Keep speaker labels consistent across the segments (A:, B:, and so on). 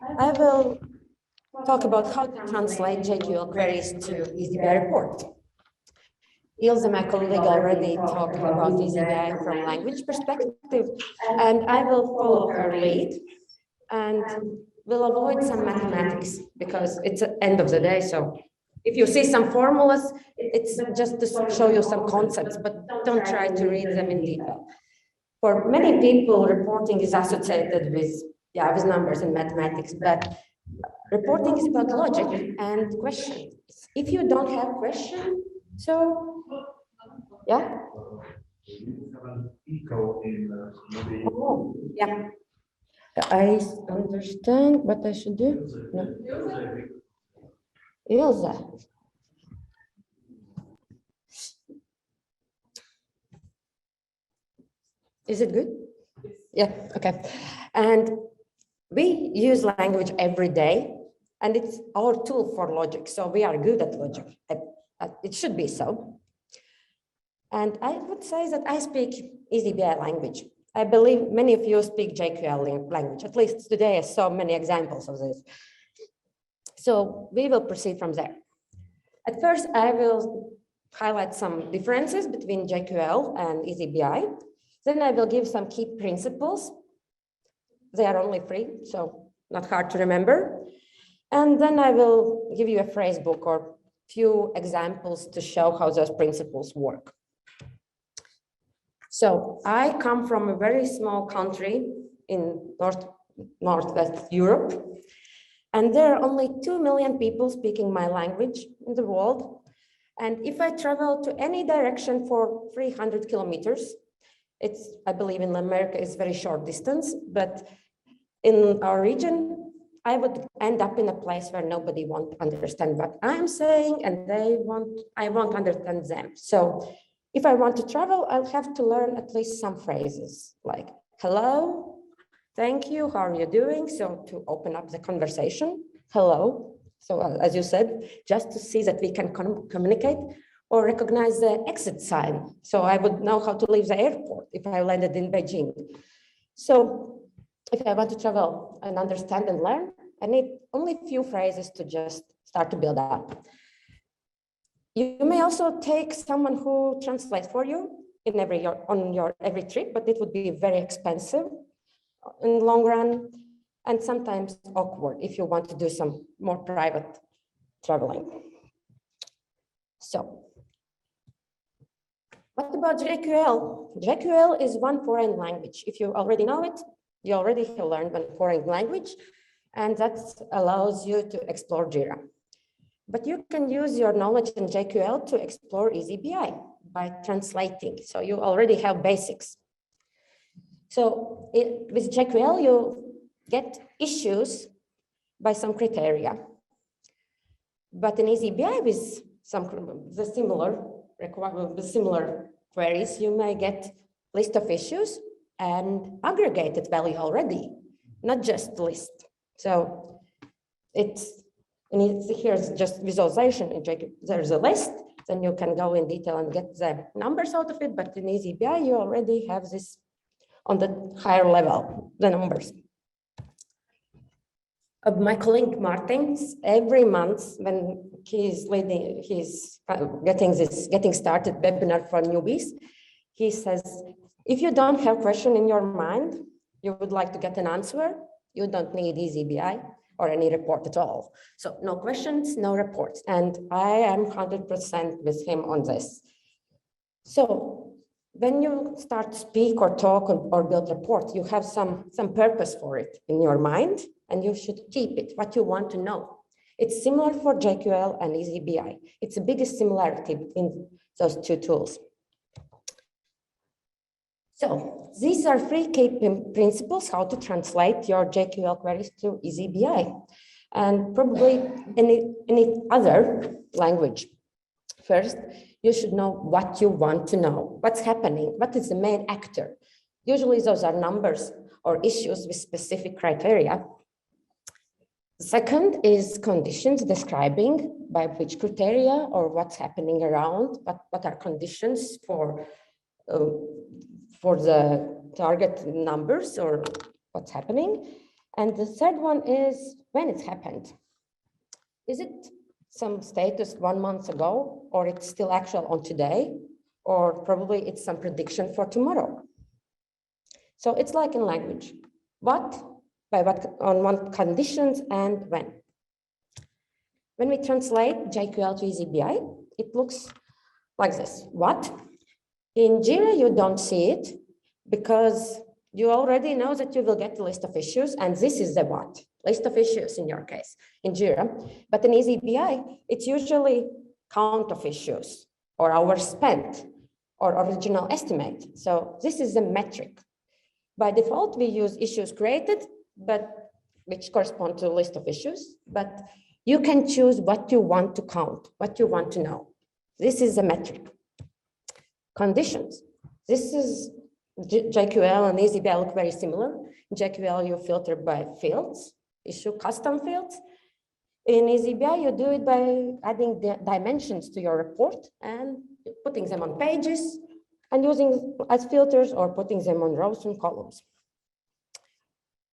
A: I will talk about how to translate JQL queries to eazyBI report. Ilse, my colleague, already talked about eazyBI from language perspective, and I will follow her lead and will avoid some mathematics because it's the end of the day. So if you see some formulas, it's just to show you some concepts, but don't try to read them in detail. For many people, reporting is associated with numbers and mathematics, but reporting is about logic and questions. If you don't have questions, so yeah. Oh, yeah. I understand what I should do. No. Ilse. Is it good? Yeah, okay. And we use language every day, and it's our tool for logic. So we are good at logic. It should be so. And I would say that I speak eazyBI language. I believe many of you speak JQL language. At least today I saw many examples of this. So we will proceed from there. At first, I will highlight some differences between JQL and eazyBI. Then I will give some key principles. They are only 3, so not hard to remember. And then I will give you a phrase book or few examples to show how those principles work. So I come from a very small country in Northwest Europe, and there are only 2 million people speaking my language in the world. And if I travel to any direction for 300 kilometers, I believe in America it's very short distance, but in our region, I would end up in a place where nobody won't understand what I'm saying, and I won't understand them. So if I want to travel, I'll have to learn at least some phrases like, hello, thank you, how are you doing? So to open up the conversation, hello. So as you said, just to see that we can communicate or recognize the exit sign. So I would know how to leave the airport if I landed in Beijing. So if I want to travel and understand and learn, I need only a few phrases to just start to build up. You may also take someone who translates for you on your every trip, but it would be very expensive in the long run and sometimes awkward if you want to do some more private traveling. So what about JQL? JQL is one foreign language. If you already know it, you already have learned one foreign language, and that allows you to explore JIRA. But you can use your knowledge in JQL to explore eazyBI by translating. So you already have basics. So with JQL, you get issues by some criteria. But in eazyBI, with the similar queries, you may get list of issues and aggregated value already, not just list. So here's just visualization. There's a list, then you can go in detail and get the numbers out of it. But in eazyBI, you already have this on the higher level, the numbers. My colleague Martins, every month when he's getting started webinar for newbies, he says, if you don't have a question in your mind, you would like to get an answer, you don't need eazyBI or any report at all. So no questions, no reports. And I am 100% with him on this. So when you start to speak or talk or build report, you have some purpose for it in your mind, and you should keep it, what you want to know. It's similar for JQL and eazyBI. It's the biggest similarity between those 2 tools. So these are 3 key principles how to translate your JQL queries to eazyBI and probably any other language. First, you should know what you want to know, what's happening, what is the main actor. Usually those are numbers or issues with specific criteria. Second is conditions describing by which criteria or what's happening around, what are conditions for the target numbers or what's happening. And the third one is when it happened. Is it some status 1 month ago, or it's still actual on today, or probably it's some prediction for tomorrow? So it's like in language, what, by what, on what conditions and when. When we translate JQL to eazyBI, it looks like this. What? In Jira, you don't see it because you already know that you will get a list of issues, and this is the what? List of issues in your case, in Jira. But in eazyBI, it's usually count of issues, or hours spent, or original estimate. So this is a metric. By default, we use issues created, but which correspond to a list of issues, but you can choose what you want to count, what you want to know. This is a metric. Conditions. This is JQL and eazyBI look very similar. In JQL, you filter by fields, issue custom fields. In eazyBI, you do it by adding the dimensions to your report and putting them on pages and using as filters or putting them on rows and columns.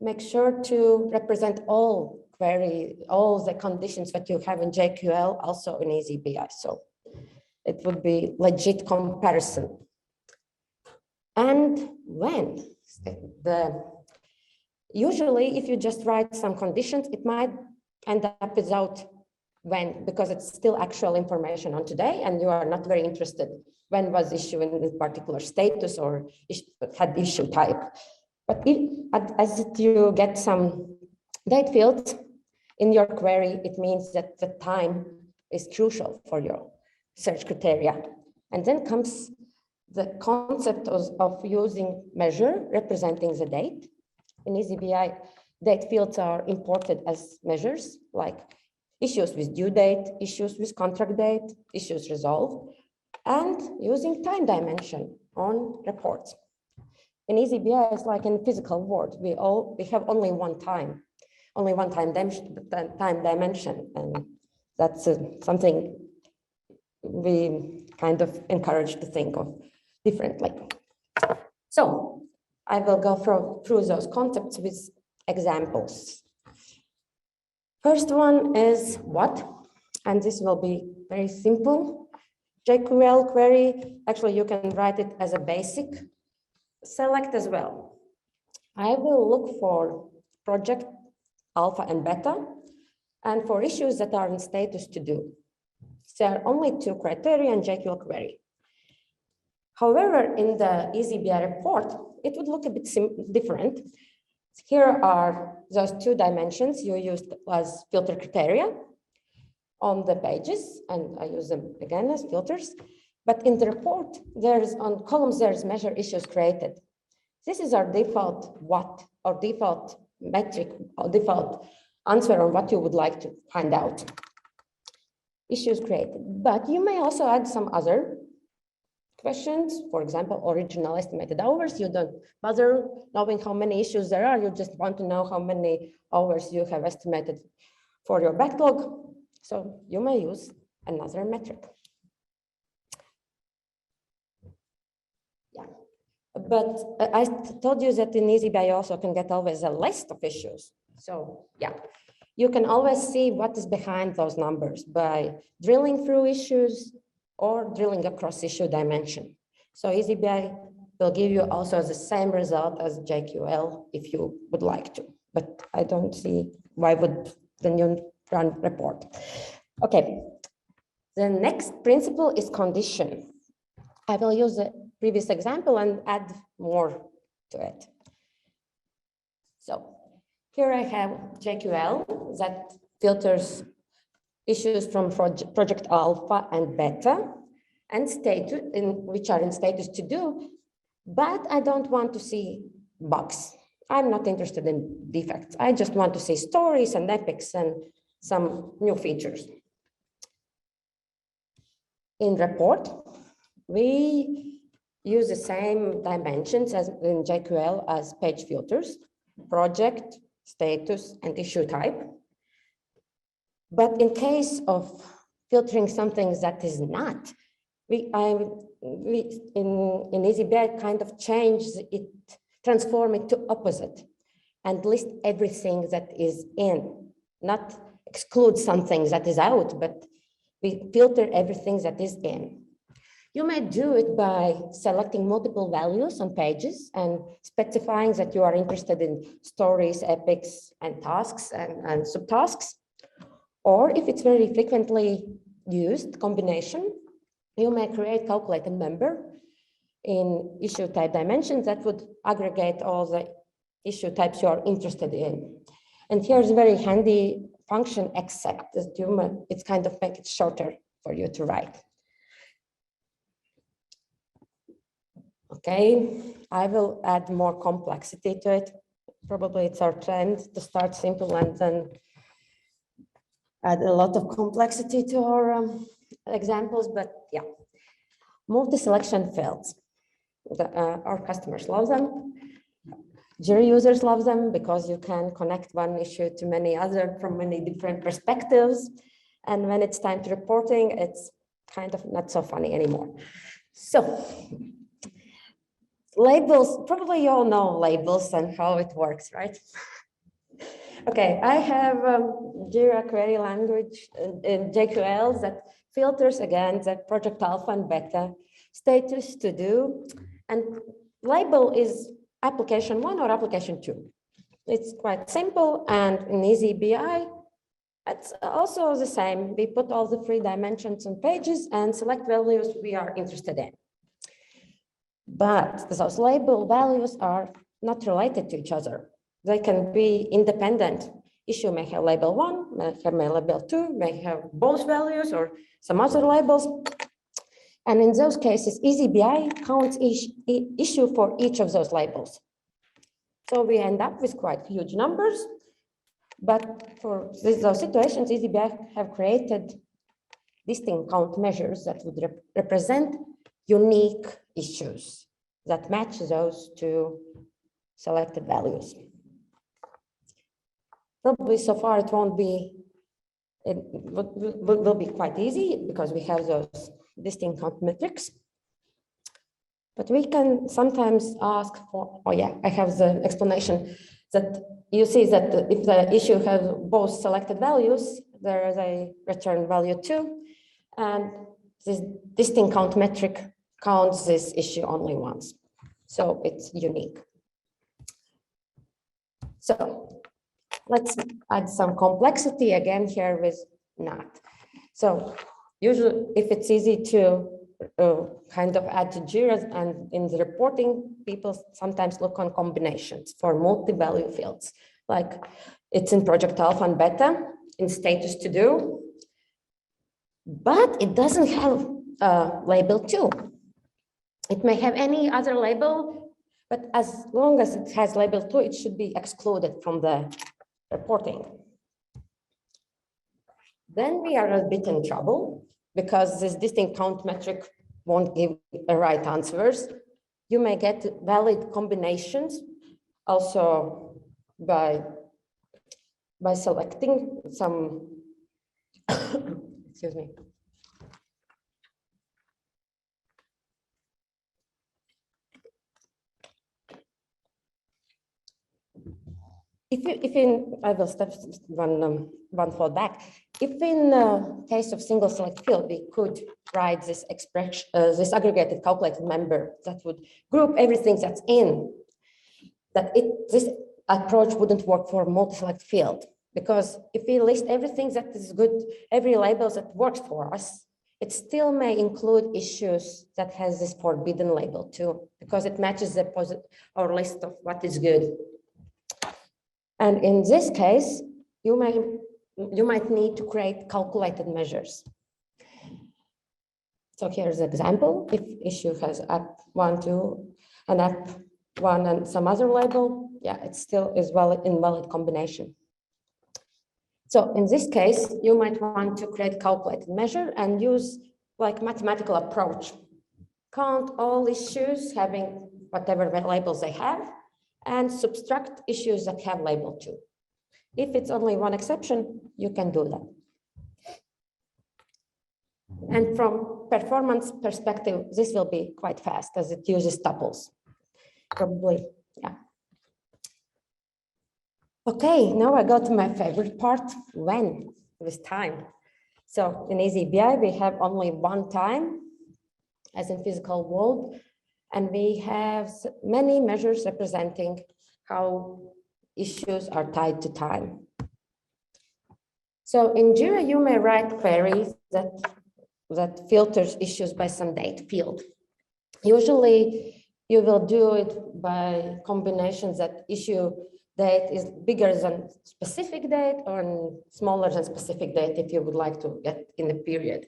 A: Make sure to represent all the conditions that you have in JQL also in eazyBI. So it would be legit comparison. And when? Usually, if you just write some conditions, it might end up without when, because it's still actual information on today, and you are not very interested when was issue in this particular status or had issue type. But as you get some date fields in your query, it means that the time is crucial for your search criteria. And then comes the concept of using measure representing the date. In eazyBI, date fields are imported as measures, like issues with due date, issues with contract date, issues resolved, and using time dimension on reports. In eazyBI, it's like in physical world, we have only one time dimension, and that's something we kind of encourage to think of differently. So I will go through those concepts with examples. First one is what, and this will be very simple. JQL query, actually you can write it as a basic select as well. I will look for project alpha and beta, and for issues that are in status to do. There are only two criteria in JQL query. However, in the eazyBI report, it would look a bit different. Here are those two dimensions you used as filter criteria on the pages, and I use them again as filters. But in the report, there's on columns, there's measure issues created. This is our default what, or default metric, or default answer on what you would like to find out. Issues created, but you may also add some other questions. For example, original estimated hours. You don't bother knowing how many issues there are. You just want to know how many hours you have estimated for your backlog. So you may use another metric. Yeah, but I told you that in eazyBI you also can get always a list of issues. So yeah, you can always see what is behind those numbers by drilling through issues or drilling across issue dimension. So eazyBI will give you also the same result as JQL if you would like to, but I don't see why would the new run report. Okay, the next principle is condition. I will use the previous example and add more to it. So here I have JQL that filters issues from project alpha and beta and status, which are in status to do, but I don't want to see bugs. I'm not interested in defects. I just want to see stories and epics and some new features. In report, we use the same dimensions as in JQL as page filters, project, status, and issue type. But in case of filtering something that is not, in eazyBI kind of change it, transform it to opposite. and list everything that is in, not exclude something that is out, but we filter everything that is in. You may do it by selecting multiple values on pages and specifying that you are interested in stories, epics, and tasks and subtasks. Or if it's very frequently used combination, you may create calculated member in issue type dimensions that would aggregate all the issue types you are interested in. And here's a very handy function, except that it's kind of make it shorter for you to write. Okay, I will add more complexity to it. Probably it's our trend to start simple and then add a lot of complexity to our examples, but yeah. Multi-selection fields. Our customers love them. Jury users love them because you can connect one issue to many other from many different perspectives. And when it's time to reporting, it's kind of not so funny anymore. So labels, probably you all know labels and how it works, right? Okay, I have Jira query language in JQL that filters again the project alpha and beta status to do, and label is application 1 or application 2. It's quite simple, and in eazyBI, it's also the same. We put all the 3 dimensions on pages and select values we are interested in. But those label values are not related to each other. They can be independent. Issue may have label 1, may have label 2, may have both values or some other labels. And in those cases, eazyBI counts each issue for each of those labels. So we end up with quite huge numbers. But for those situations, eazyBI have created distinct count measures that would represent unique issues that match those 2 selected values. Probably so far it won't be, it will be quite easy because we have those distinct count metrics. But we can sometimes ask for, oh yeah, I have the explanation that you see that if the issue has both selected values, there is a return value 2, and this distinct count metric counts this issue only once. So it's unique. So let's add some complexity again here with not. So usually if it's easy to kind of add to Jira, and in the reporting, people sometimes look on combinations for multi-value fields. Like it's in project alpha and beta in status to do, but it doesn't have label 2. It may have any other label, but as long as it has label 2, it should be excluded from the reporting. Then we are a bit in trouble because this distinct count metric won't give the right answers. You may get valid combinations also by selecting some, excuse me. I will step one fold back. If in case of single select field, we could write this expression, this aggregated calculated member that would group everything that's in, this approach wouldn't work for multi-select field, because if we list everything that is good, every label that works for us, it still may include issues that has this forbidden label too, because it matches the or list of what is good. And in this case, you might need to create calculated measures. So here's an example. If issue has app 1, 2, and app 1 and some other label, yeah, it still is invalid combination. So in this case, you might want to create calculated measure and use like mathematical approach. Count all issues having whatever labels they have, and subtract issues that have label 2. If it's only one exception, you can do that. And from performance perspective, this will be quite fast as it uses tuples. Probably, yeah. Okay, now I go to my favorite part, when, with time. So in eazyBI, we have only one time, as in physical world, and we have many measures representing how issues are tied to time. So in Jira, you may write queries that filters issues by some date field. Usually, you will do it by combinations that issue date is bigger than specific date or smaller than specific date if you would like to get in the period.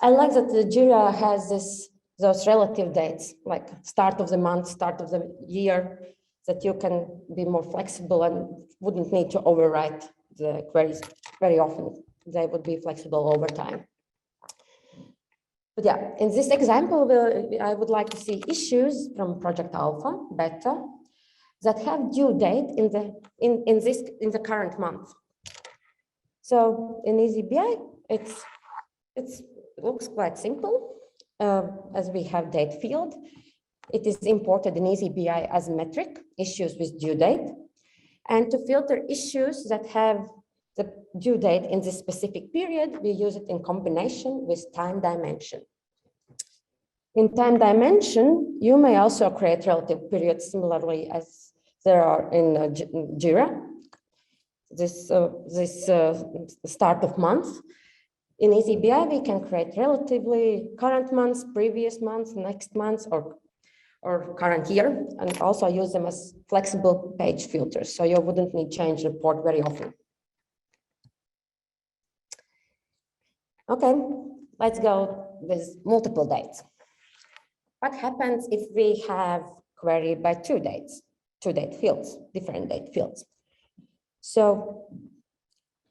A: I like that the Jira has those relative dates, like start of the month, start of the year, that you can be more flexible and wouldn't need to overwrite the queries very often. They would be flexible over time. But yeah, in this example, I would like to see issues from project alpha, beta, that have due date in the current month. So in eazyBI, it looks quite simple, as we have date field. It is imported in eazyBI as metric, issues with due date, and to filter issues that have the due date in this specific period, we use it in combination with time dimension. In time dimension, you may also create relative periods similarly as there are in Jira, this start of month. In eazyBI, we can create relatively current months, previous months, next months, or current year, and also use them as flexible page filters. So you wouldn't need change report very often. Okay, let's go with multiple dates. What happens if we have query by two date fields, different date fields? So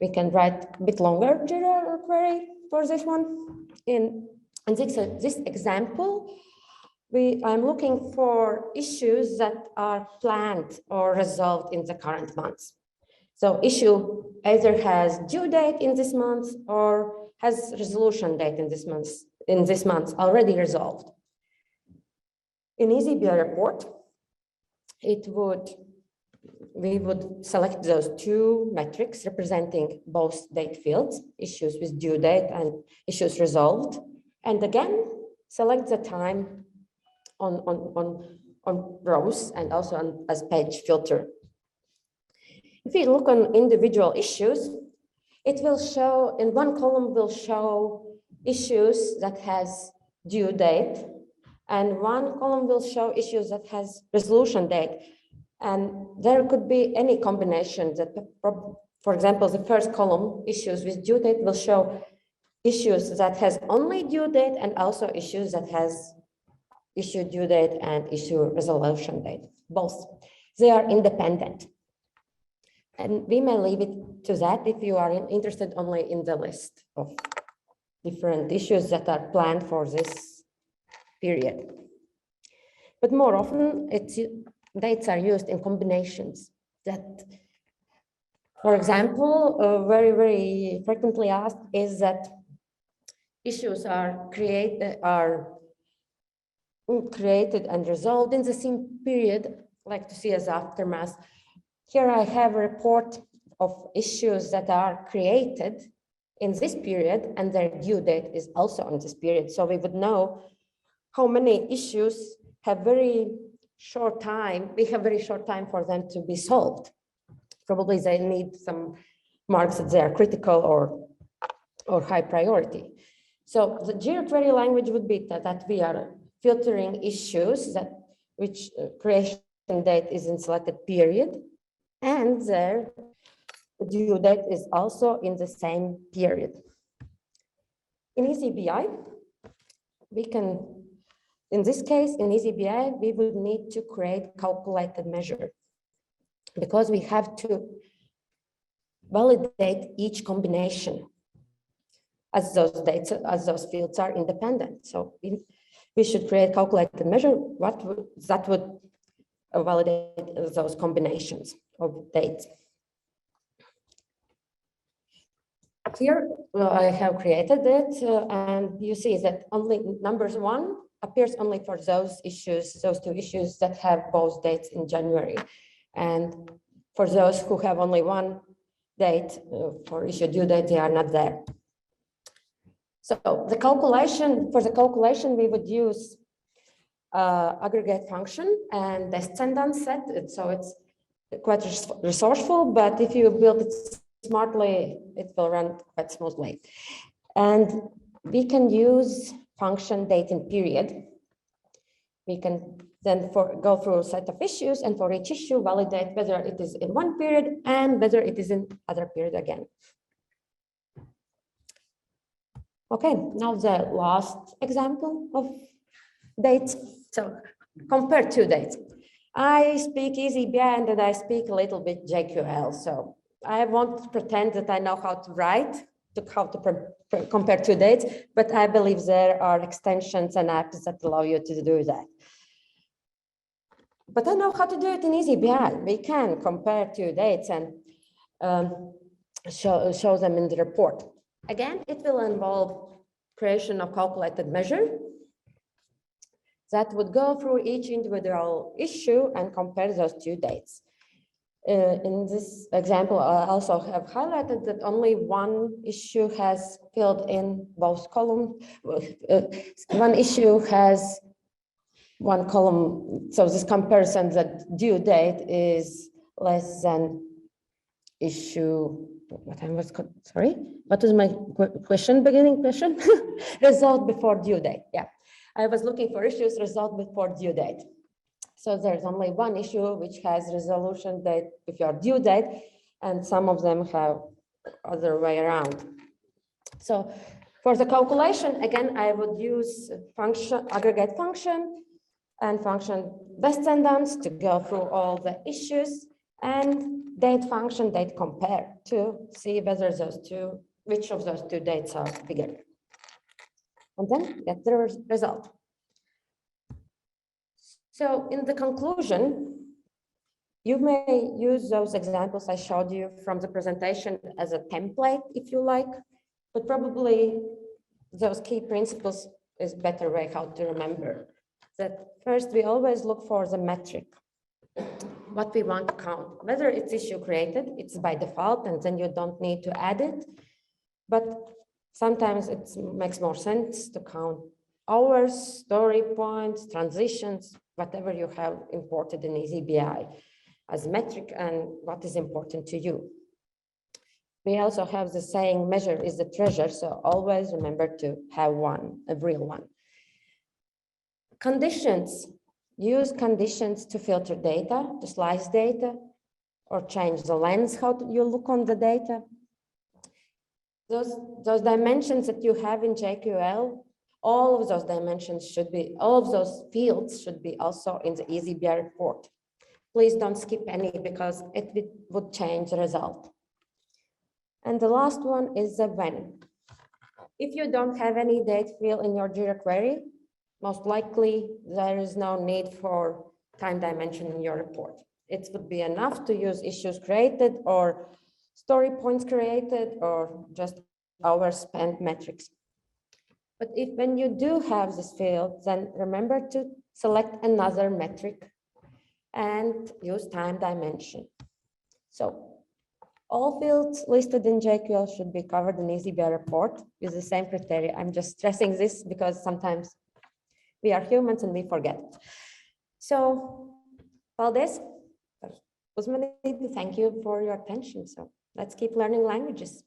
A: we can write a bit longer Jira query for this one. In this example, I'm looking for issues that are planned or resolved in the current months. So issue either has due date in this month or has resolution date in this month already resolved. In eazyBI report, we would select those two metrics representing both date fields, issues with due date and issues resolved, and again select the time on rows and also as page filter. If you look on individual issues, it will show, in one column will show issues that has due date, and one column will show issues that has resolution date. And there could be any combination that, for example, the first column, issues with due date, will show issues that has only due date and also issues that has issue due date and issue resolution date, both. They are independent. And we may leave it to that if you are interested only in the list of different issues that are planned for this period. But more often, dates are used in combinations that, for example, very, very frequently asked is that issues are created and resolved in the same period, like to see as aftermath. Here I have a report of issues that are created in this period and their due date is also on this period. So we would know how many issues have very short time. We have very short time for them to be solved. Probably they need some marks that they are critical or high priority. So the Jira query language would be that we are filtering issues which creation date is in selected period, and their due date is also in the same period. In eazyBI, we can, in this case, in eazyBI, we would need to create calculated measure because we have to validate each combination as those fields are independent. So we should create calculated measure that would validate those combinations of dates. Here I have created it, and you see that only numbers 1 appears only for those two issues that have both dates in January. And For those who have only one date for issue due date, they are not there. So for the calculation, we would use aggregate function and descendant set. So it's quite resourceful, but if you build it smartly, it will run quite smoothly. And we can use function date in period. We can then go through a set of issues, and for each issue, validate whether it is in one period and whether it is in other period again. Okay, now the last example of dates. So compare two dates. I speak eazyBI and then I speak a little bit JQL. So I won't pretend that I know how to write, how to compare two dates, but I believe there are extensions and apps that allow you to do that. But I know how to do it in eazyBI. We can compare two dates and show them in the report. Again, it will involve creation of calculated measure that would go through each individual issue and compare those two dates. In this example, I also have highlighted that only one issue has filled in both columns. One issue has one column, so this comparison that due date is less than issue. Sorry, what was my question, beginning question? Result before due date, yeah. I was looking for issues result before due date. So there's only one issue which has resolution date before due date, and some of them have other way around. So for the calculation, again, I would use function, aggregate function and function descendants to go through all the issues, and date function, date compare to see whether which of those two dates are bigger. And then get the result. So in the conclusion, you may use those examples I showed you from the presentation as a template if you like, but probably those key principles is better way how to remember. That first, we always look for the metric, what we want to count, whether it's issue created, it's by default, and then you don't need to add it. But sometimes it makes more sense to count hours, story points, transitions, whatever you have imported in eazyBI as metric and what is important to you. We also have the saying, measure is the treasure, so always remember to have one, a real one. Conditions, use conditions to filter data, to slice data, or change the lens, how you look on the data. Those dimensions that you have in JQL, all of those dimensions should be, all of those fields should be also in the eazyBI report. Please don't skip any because it would change the result. And the last one is the when. If you don't have any date field in your Jira query, most likely there is no need for time dimension in your report. It would be enough to use issues created or story points created or just hours spent metrics. But when you do have this field, then remember to select another metric and use time dimension. So all fields listed in JQL should be covered in eazyBI report with the same criteria. I'm just stressing this because sometimes we are humans and we forget. So, paldies. Thank you for your attention. So let's keep learning languages.